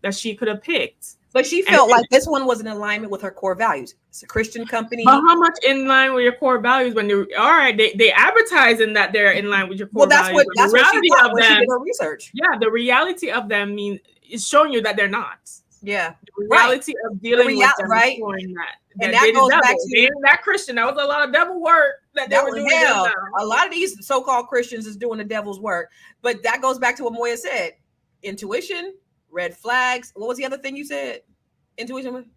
that she could have picked. But she felt like this one was in alignment with her core values. It's a Christian company. But how much in line with your core values when they advertising that they're in line with your core values? That's what she thought when she did her research. Yeah, the reality of them is showing you that they're not. Yeah. The reality of dealing with them is showing that. And that goes back to that Christian. That was a lot of devil work that they were doing. A lot of these so-called Christians is doing the devil's work. But that goes back to what Moya said. Intuition, red flags. What was the other thing you said? Intuition,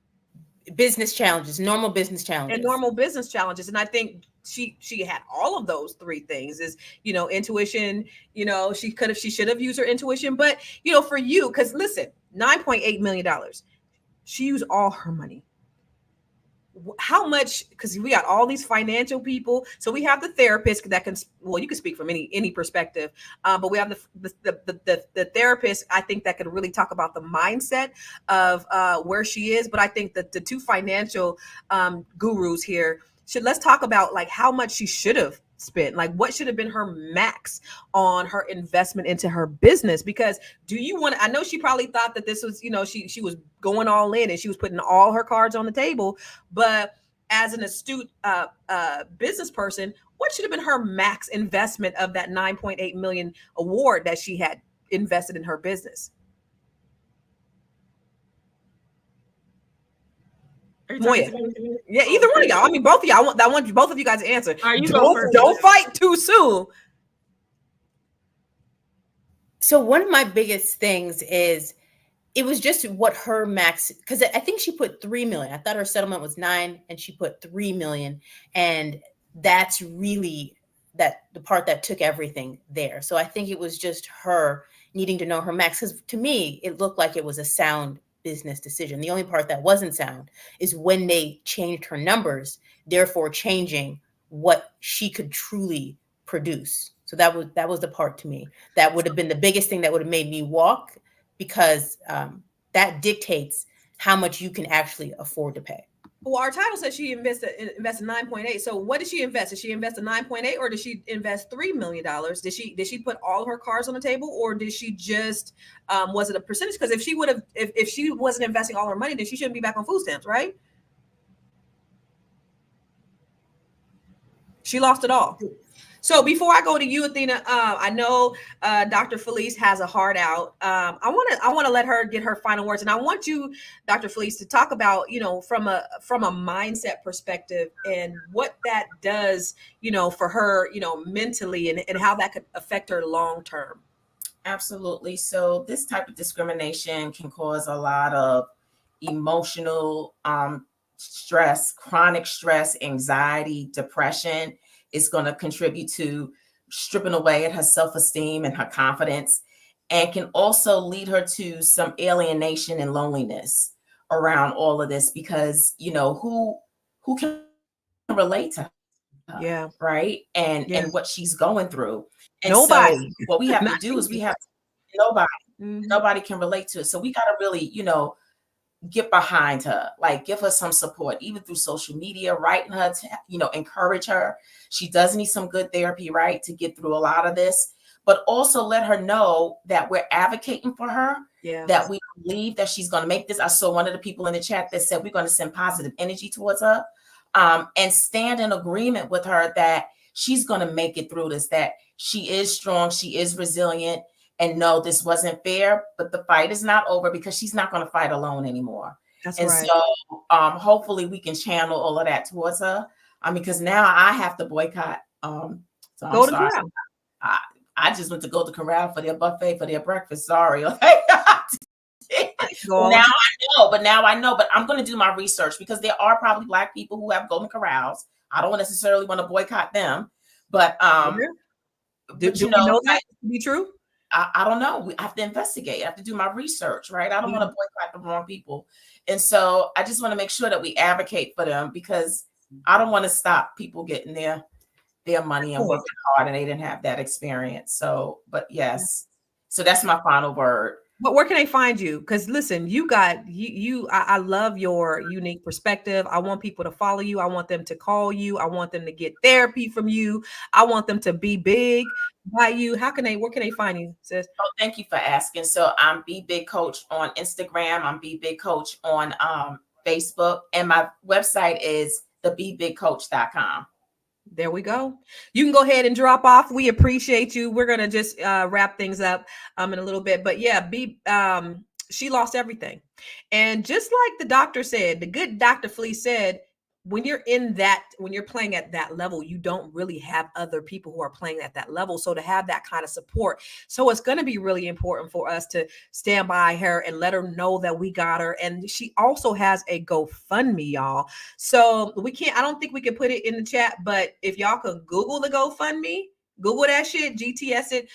business challenges, normal business challenges, and normal business challenges. And I think she had all of those 3 things. Is intuition. She should have used her intuition. But for you, because listen, $9.8 million. She used all her money. How much? Because we got all these financial people. So we have the therapist that can. Well, you can speak from any perspective, but we have the therapist. I think that could really talk about the mindset of where she is. But I think that the 2 financial gurus here let's talk about like how much she should have spent, like what should have been her max on her investment into her business. Because I know she probably thought that this was, she was going all in and she was putting all her cards on the table. But as an astute business person, what should have been her max investment of that 9.8 million award that she had invested in her business? Moya. Yeah, either one of y'all. I mean, both of y'all. I want both of you guys to answer. Don't fight too soon. So one of my biggest things is it was just what her max, because I think she put 3 million. I thought her settlement was 9 and she put 3 million. And that's really the part that took everything there. So I think it was just her needing to know her max, because to me, it looked like it was a sound business decision. The only part that wasn't sound is when they changed her numbers, therefore changing what she could truly produce. So that was the part to me that would have been the biggest thing that would have made me walk, because that dictates how much you can actually afford to pay. Well, our title says she invested 9.8. So what did she invest? Did she invest a 9.8, or did she invest $3 million? Did she put all of her cards on the table, or did she just was it a percentage? Because if she would have, if she wasn't investing all her money, then she shouldn't be back on food stamps, right? She lost it all. So before I go to you, Athena, I know Dr. Felice has a heart out. I want to let her get her final words, and I want you, Dr. Felice, to talk about, you know, from a mindset perspective and what that does, you know, for her, you know, mentally, and how that could affect her long term. Absolutely. So this type of discrimination can cause a lot of emotional stress, chronic stress, anxiety, depression. It's going to contribute to stripping away at her self-esteem and her confidence, and can also lead her to some alienation and loneliness around all of this, because, you know, who can relate to her? Yeah. Right. And what she's going through. And nobody. So what we have to do is nobody can relate to it. So we got to really, you know, get behind her, like give her some support, even through social media, writing her to, you know, encourage her. She does need some good therapy, right, to get through a lot of this, but also let her know that we're advocating for her, that we believe that she's going to make this. I saw one of the people in the chat that said we're going to send positive energy towards her, and stand in agreement with her that she's going to make it through this, that she is strong, she is resilient. And no, this wasn't fair, but the fight is not over, because she's not going to fight alone anymore. That's and right. So hopefully we can channel all of that towards her. Because now I have to boycott. So I'm Golden sorry. Corral. I just went to Golden Corral for their buffet, for their breakfast. Sorry. Now I know, but I'm going to do my research, because there are probably Black people who have Golden Corrals. I don't necessarily want to boycott them, but do you know that to be true? I don't know. We have to investigate. I have to do my research, right? I don't want to boycott the wrong people. And so I just want to make sure that we advocate for them, because I don't want to stop people getting their money and working hard, and they didn't have that experience. So, but yes. So that's my final word. But where can they find you? Because listen, you got I love your unique perspective. I want people to follow you. I want them to call you. I want them to get therapy from you. I want them to be big by you. Where can they find you, sis? Oh, thank you for asking. So I'm Be Big Coach on Instagram. I'm Be Big Coach on Facebook. And my website is thebebigcoach.com. There we go. You can go ahead and drop off. We appreciate you. We're going to just wrap things up in a little bit. But yeah, she lost everything. And just like the doctor said, the good Dr. Felice said, when you're playing at that level, you don't really have other people who are playing at that level. So to have that kind of support. So it's going to be really important for us to stand by her and let her know that we got her. And she also has a GoFundMe, y'all. So I don't think we can put it in the chat, but if y'all could Google the GoFundMe, Google that shit, GTS it,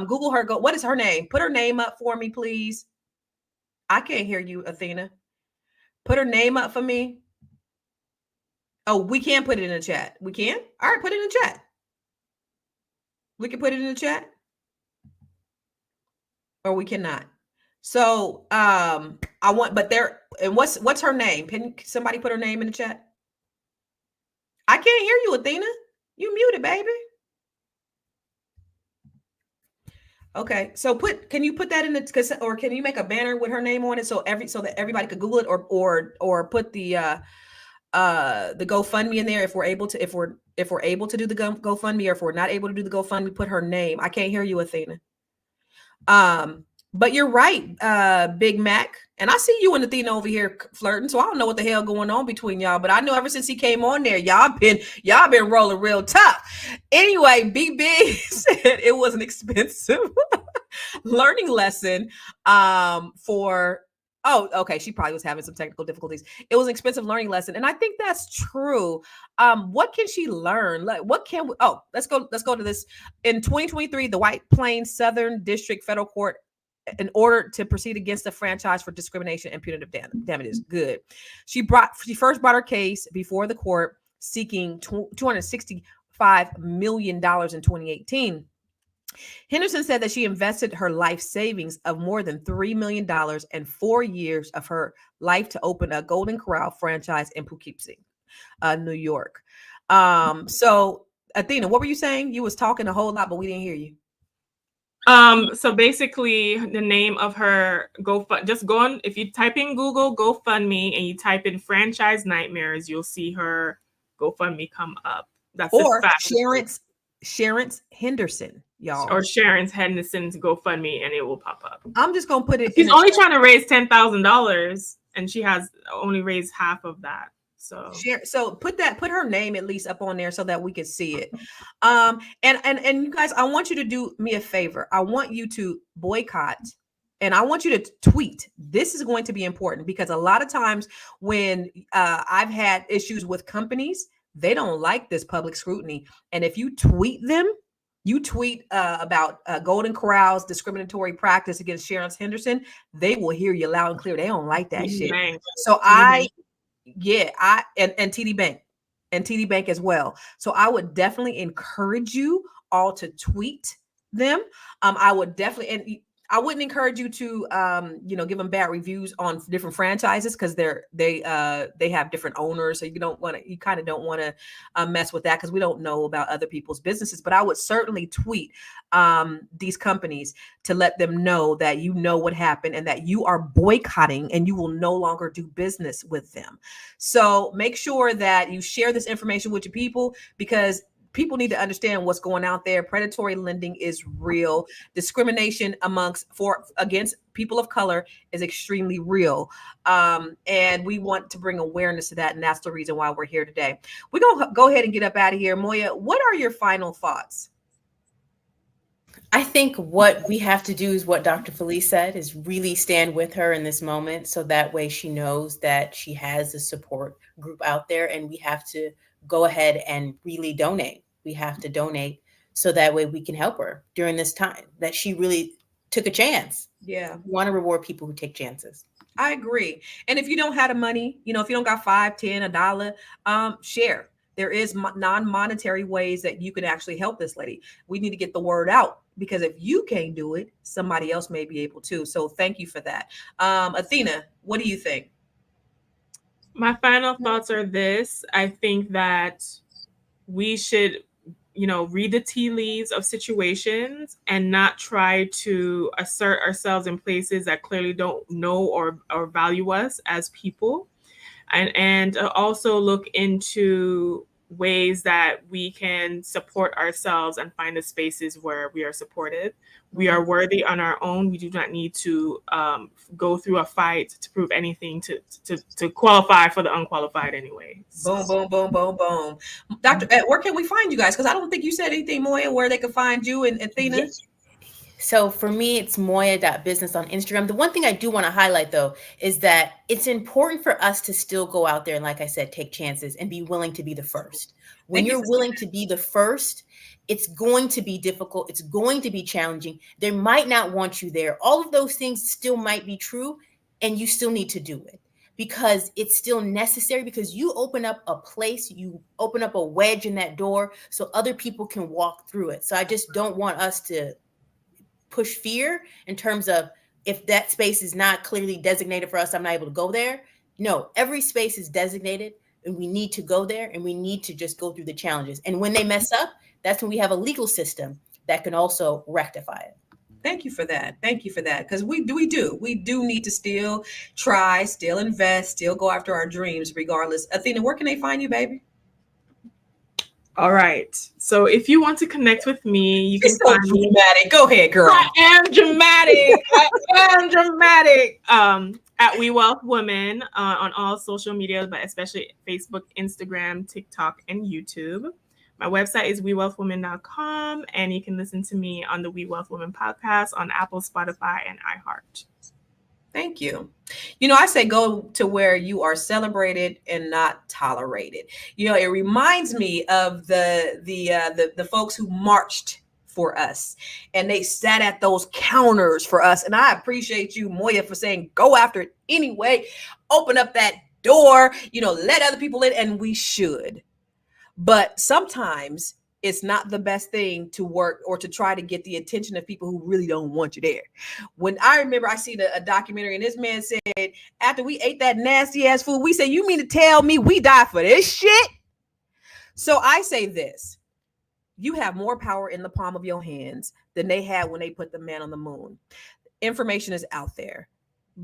Google her, what is her name? Put her name up for me, please. I can't hear you, Athena. Put her name up for me. Oh, we can put it in the chat. We can? All right, put it in the chat. We can put it in the chat. Or we cannot. So what's her name? Can somebody put her name in the chat? I can't hear you, Athena. You muted, baby. Okay, so can you put that in the, or can you make a banner with her name on it so that everybody could Google it, or put the GoFundMe in there if we're able to, if we're able to do the GoFundMe, or if we're not able to do the GoFundMe, put her name. I can't hear you, Athena. But you're right, Big Mac. And I see you and Athena over here flirting, so I don't know what the hell going on between y'all. But I know ever since he came on there, y'all been rolling real tough. Anyway, Be Big said it was an expensive learning lesson for. Oh, okay. She probably was having some technical difficulties. It was an expensive learning lesson. And I think that's true. What can she learn? Like, let's go to this. In 2023, the White Plains Southern District Federal Court, in order to proceed against the franchise for discrimination and punitive damages. Good. She first brought her case before the court, seeking $265 million in 2018. Henderson said that she invested her life savings of more than $3 million and 4 years of her life to open a Golden Corral franchise in Poughkeepsie, New York. So Athena, what were you saying? You was talking a whole lot, but we didn't hear you. So basically the name of her just go on, if you type in Google GoFundMe and you type in franchise nightmares, you'll see her GoFundMe come up. That's or Sharon's Henderson, y'all. Or Sharon's Henderson's GoFundMe, and it will pop up. I'm just gonna put it. She's only trying to raise $10,000, and she has only raised half of that. So put her name at least up on there so that we can see it. And you guys, I want you to do me a favor. I want you to boycott. And I want you to tweet. This is going to be important because a lot of times when I've had issues with companies, they don't like this public scrutiny. And if you tweet them, about Golden Corral's discriminatory practice against Sharon Henderson, they will hear you loud and clear. They don't like that shit. So and TD Bank as well. So I would definitely encourage you all to tweet them. I would definitely, and I wouldn't encourage you to, give them bad reviews on different franchises because they have different owners. So you kind of don't want to mess with that because we don't know about other people's businesses. But I would certainly tweet these companies to let them know that you know what happened and that you are boycotting and you will no longer do business with them. So make sure that you share this information with your people because people need to understand what's going out there. Predatory lending is real. Discrimination against people of color is extremely real. And we want to bring awareness to that. And that's the reason why we're here today. We're going to go ahead and get up out of here. Moya, what are your final thoughts? I think what we have to do is what Dr. Felice said, is really stand with her in this moment. So that way she knows that she has a support group out there, and we have to go ahead and really donate. We have to donate so that way we can help her during this time that she really took a chance. Yeah. We want to reward people who take chances. I agree. And if you don't have the money, if you don't got $5, $10, $1, share. There is non-monetary ways that you can actually help this lady. We need to get the word out because if you can't do it, somebody else may be able to. So thank you for that. Athena, what do you think? My final thoughts are this. I think that we should, read the tea leaves of situations and not try to assert ourselves in places that clearly don't know or value us as people. And also look into ways that we can support ourselves and find the spaces where we are supported. We are worthy on our own. We do not need to go through a fight to prove anything to qualify for the unqualified anyway. Boom, boom, boom, boom, boom. Dr. Where can we find you guys? Because I don't think you said anything, Moya, where they can find you and Athena. Yes. So for me, it's Moya.Business on Instagram. The one thing I do want to highlight, though, is that it's important for us to still go out there and, like I said, take chances and be willing to be the first. When you're willing to be the first, it's going to be difficult. It's going to be challenging. They might not want you there. All of those things still might be true, and you still need to do it because it's still necessary, because you open up a place, you open up a wedge in that door so other people can walk through it. So I just don't want us to push fear in terms of if that space is not clearly designated for us, I'm not able to go there. No, every space is designated and we need to go there and we need to just go through the challenges. And when they mess up, that's when we have a legal system that can also rectify it. Thank you for that. Thank you for that. Because we do need to still try, still invest, still go after our dreams regardless. Athena, where can they find you, baby? All right. So if you want to connect with me, you can find me. Dramatic. Go ahead, girl. I am dramatic. At We Wealth Women on all social media, but especially Facebook, Instagram, TikTok, and YouTube. My website is wewealthwomen.com, and you can listen to me on the We Wealth Women podcast on Apple, Spotify, and iHeart. Thank you. I say go to where you are celebrated and not tolerated. It reminds me of the folks who marched for us and they sat at those counters for us. And I appreciate you, Moya, for saying go after it anyway. Open up that door, let other people in, and we should. But sometimes it's not the best thing to work or to try to get the attention of people who really don't want you there. When I remember I seen a documentary and this man said, after we ate that nasty ass food, we said, you mean to tell me we die for this shit? So I say this, you have more power in the palm of your hands than they had when they put the man on the moon. Information is out there.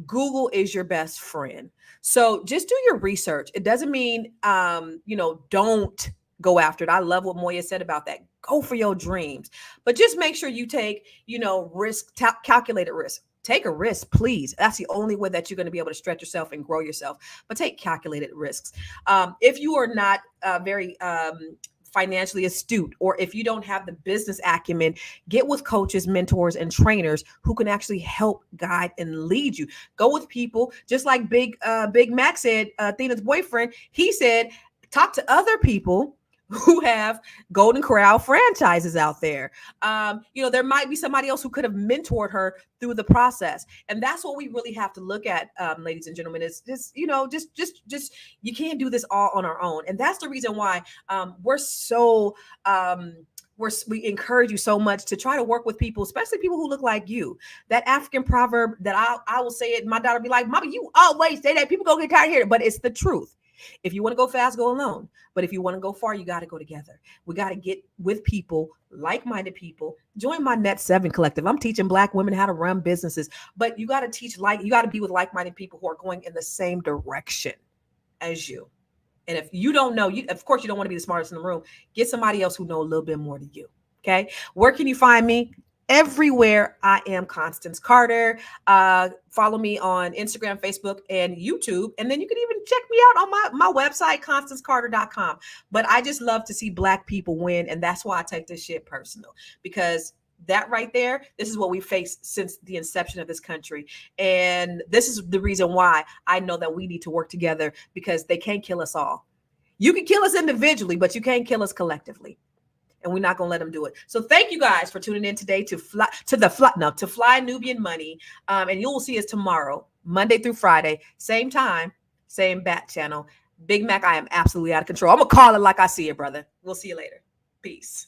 Google is your best friend. So just do your research. It doesn't mean, don't go after it. I love what Moya said about that. Go for your dreams, but just make sure you take, calculated risk. Take a risk, please. That's the only way that you're going to be able to stretch yourself and grow yourself, but take calculated risks. If you are not very financially astute, or if you don't have the business acumen, get with coaches, mentors, and trainers who can actually help guide and lead you. Go with people, just like Big Mac said, Athena's boyfriend, he said, talk to other people who have Golden Corral franchises out there. There might be somebody else who could have mentored her through the process. And that's what we really have to look at, ladies and gentlemen, is just you can't do this all on our own. And that's the reason why we're so we encourage you so much to try to work with people, especially people who look like you. That African proverb that I will say it, my daughter be like, Mama, you always say that. People gonna get tired of hearing it, but it's the truth. If you want to go fast, go alone. But if you want to go far, you got to go together. We got to get with people, like-minded people. Join my Net 7 collective. I'm teaching Black women how to run businesses, but you got to you got to be with like-minded people who are going in the same direction as you. And if you don't know, of course, you don't want to be the smartest in the room. Get somebody else who know a little bit more than you. Okay. Where can you find me? Everywhere. I am Constance Carter. Follow me on Instagram, Facebook, and YouTube. And then you can even check me out on my website, ConstanceCarter.com. But I just love to see Black people win. And that's why I take this shit personal, because that right there, this is what we faced since the inception of this country. And this is the reason why I know that we need to work together, because they can't kill us all. You can kill us individually, but you can't kill us collectively. And we're not going to let them do it. So thank you guys for tuning in today to Fly Nubian Money. And you will see us tomorrow, Monday through Friday, same time, same bat channel. Big Mac, I am absolutely out of control. I'm going to call it like I see it, brother. We'll see you later. Peace.